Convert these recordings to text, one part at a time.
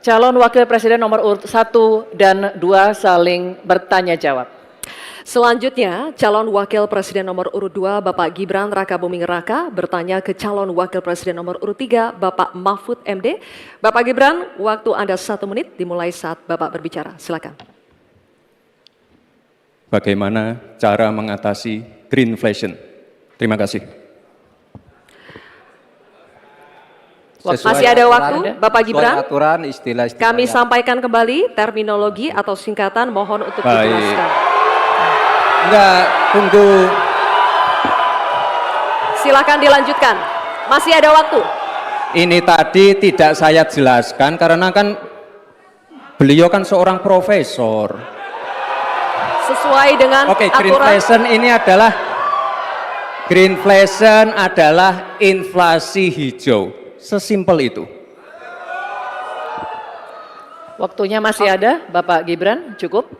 Calon Wakil Presiden nomor urut 1 dan 2 saling bertanya jawab. Selanjutnya, calon Wakil Presiden nomor urut 2 Bapak Gibran Rakabuming Raka bertanya ke calon Wakil Presiden nomor urut 3 Bapak Mahfud MD. Bapak Gibran, waktu Anda 1 menit dimulai saat Bapak berbicara. Silakan. Bagaimana cara mengatasi greenflation? Terima kasih. Masih ada waktu, Bapak Gibran. Aturan, istilah-istilah Kami sampaikan kembali terminologi atau singkatan, mohon untuk dijelaskan. Enggak, tunggu. Silakan dilanjutkan. Masih ada waktu. Ini tadi tidak saya jelaskan karena kan beliau kan seorang profesor. Sesuai dengan Oke, aturan. greenflation adalah inflasi hijau. Sesimpel itu. Waktunya masih ada, Bapak Gibran, cukup.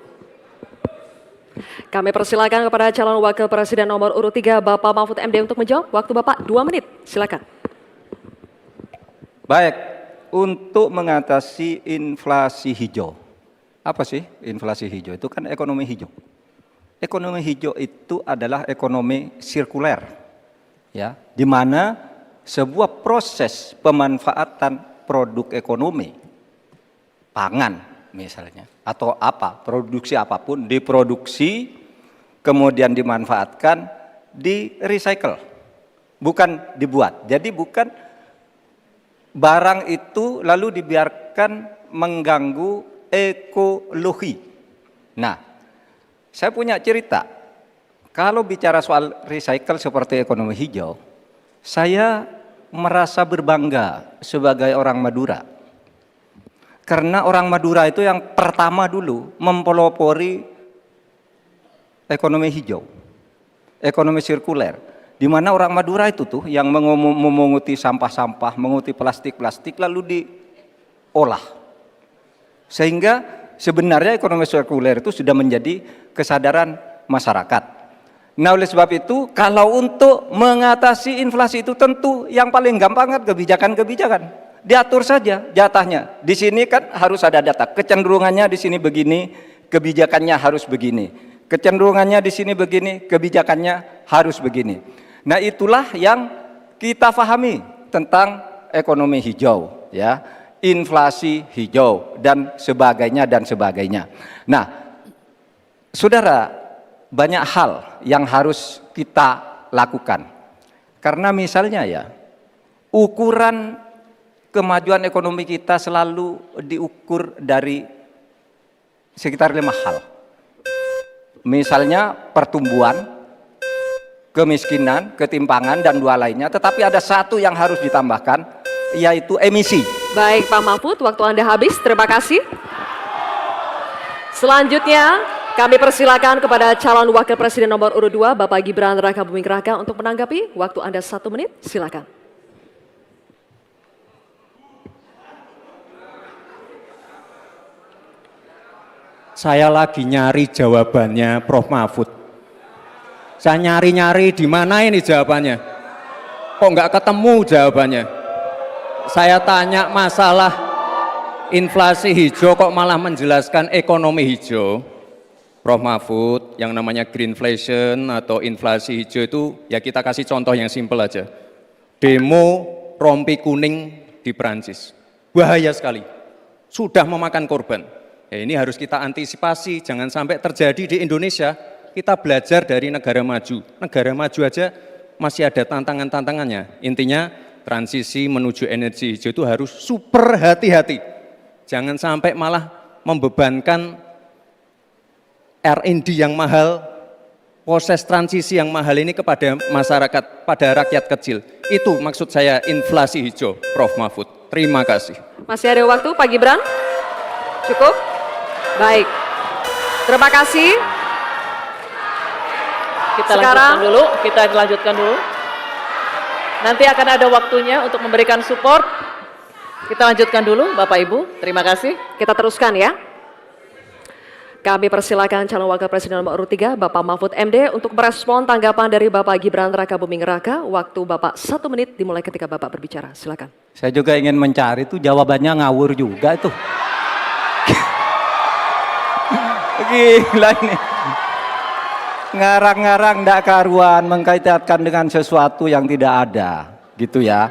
Kami persilakan kepada calon Wakil Presiden nomor urut 3 Bapak Mahfud MD untuk menjawab. Waktu Bapak 2 menit, silakan. Baik, untuk mengatasi inflasi hijau. Apa sih inflasi hijau? Itu kan ekonomi hijau. Ekonomi hijau itu adalah ekonomi sirkuler, ya, di mana sebuah proses pemanfaatan produk ekonomi, pangan misalnya, atau produksi apapun, diproduksi, kemudian dimanfaatkan, di recycle, bukan dibuat. Jadi bukan barang itu lalu dibiarkan mengganggu ekologi. Nah, saya punya cerita, kalau bicara soal recycle seperti ekonomi hijau, saya merasa berbangga sebagai orang Madura. Karena orang Madura itu yang pertama dulu mempelopori ekonomi hijau, ekonomi sirkuler. Di mana orang Madura itu tuh yang memunguti sampah-sampah, menguti plastik-plastik lalu diolah. Sehingga sebenarnya ekonomi sirkuler itu sudah menjadi kesadaran masyarakat. Nah, oleh sebab itu, kalau untuk mengatasi inflasi itu tentu yang paling gampang kan kebijakan-kebijakan. Diatur saja jatahnya. Di sini kan harus ada data. Kecenderungannya di sini begini, kebijakannya harus begini. Kecenderungannya di sini begini, kebijakannya harus begini. Nah, itulah yang kita pahami tentang ekonomi hijau, ya, inflasi hijau dan sebagainya dan sebagainya. Nah, saudara, banyak hal yang harus kita lakukan. Karena misalnya ya, ukuran kemajuan ekonomi kita selalu diukur dari sekitar 5 hal. Misalnya pertumbuhan, kemiskinan, ketimpangan, dan 2 lainnya. Tetapi ada 1 yang harus ditambahkan, yaitu emisi. Baik Pak Mahfud, waktu Anda habis, terima kasih. Selanjutnya, kami persilakan kepada calon Wakil Presiden nomor urut 2 Bapak Gibran Rakabuming Raka untuk menanggapi. Waktu Anda 1 menit, silakan. Saya lagi nyari jawabannya Prof. Mahfud. Saya nyari-nyari di mana ini jawabannya. Kok nggak ketemu jawabannya. Saya tanya masalah inflasi hijau kok malah menjelaskan ekonomi hijau. Prof. Mahfud, yang namanya greenflation atau inflasi hijau itu ya kita kasih contoh yang simpel aja. Demo rompi kuning di Perancis. Bahaya sekali. Sudah memakan korban. Ya, ini harus kita antisipasi, jangan sampai terjadi di Indonesia. Kita belajar dari negara maju. Negara maju aja masih ada tantangan-tantangannya. Intinya transisi menuju energi hijau itu harus super hati-hati. Jangan sampai malah membebankan R&D yang mahal, proses transisi yang mahal ini kepada masyarakat, pada rakyat kecil. Itu maksud saya inflasi hijau, Prof. Mahfud. Terima kasih. Masih ada waktu, Pak Gibran? Cukup? Baik. Terima kasih. Kita lanjutkan dulu. Nanti akan ada waktunya untuk memberikan support. Kita lanjutkan dulu, Bapak Ibu. Terima kasih. Kita teruskan ya. Kami persilakan calon wakil presiden nomor urut 3, Bapak Mahfud MD, untuk merespon tanggapan dari Bapak Gibran Rakabuming Raka. Waktu Bapak 1 menit dimulai ketika Bapak berbicara. Silakan. Saya juga ingin mencari tuh jawabannya ngawur juga itu. Gila ini. Ngarang-ngarang ndak karuan mengkaitkan dengan sesuatu yang tidak ada, gitu ya.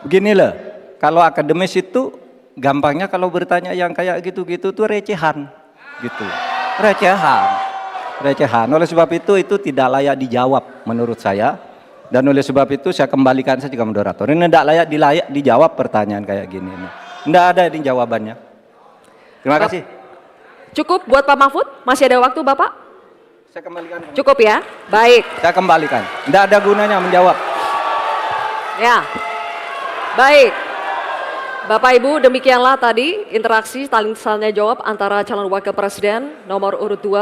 Begini loh, kalau akademis itu gampangnya kalau bertanya yang kayak gitu-gitu tuh recehan, gitu. Recehan. Oleh sebab itu tidak layak dijawab menurut saya. Dan oleh sebab itu saya kembalikan saja ke moderator. Ini tidak layak dijawab pertanyaan kayak gini. Tidak ada ini jawabannya. Terima kasih. Cukup buat Pak Mahfud? Masih ada waktu Bapak? Saya kembalikan. Cukup ya? Baik. Saya kembalikan. Tidak ada gunanya menjawab. Ya. Baik. Bapak Ibu, demikianlah tadi interaksi saling tanya jawab antara calon wakil presiden nomor urut 2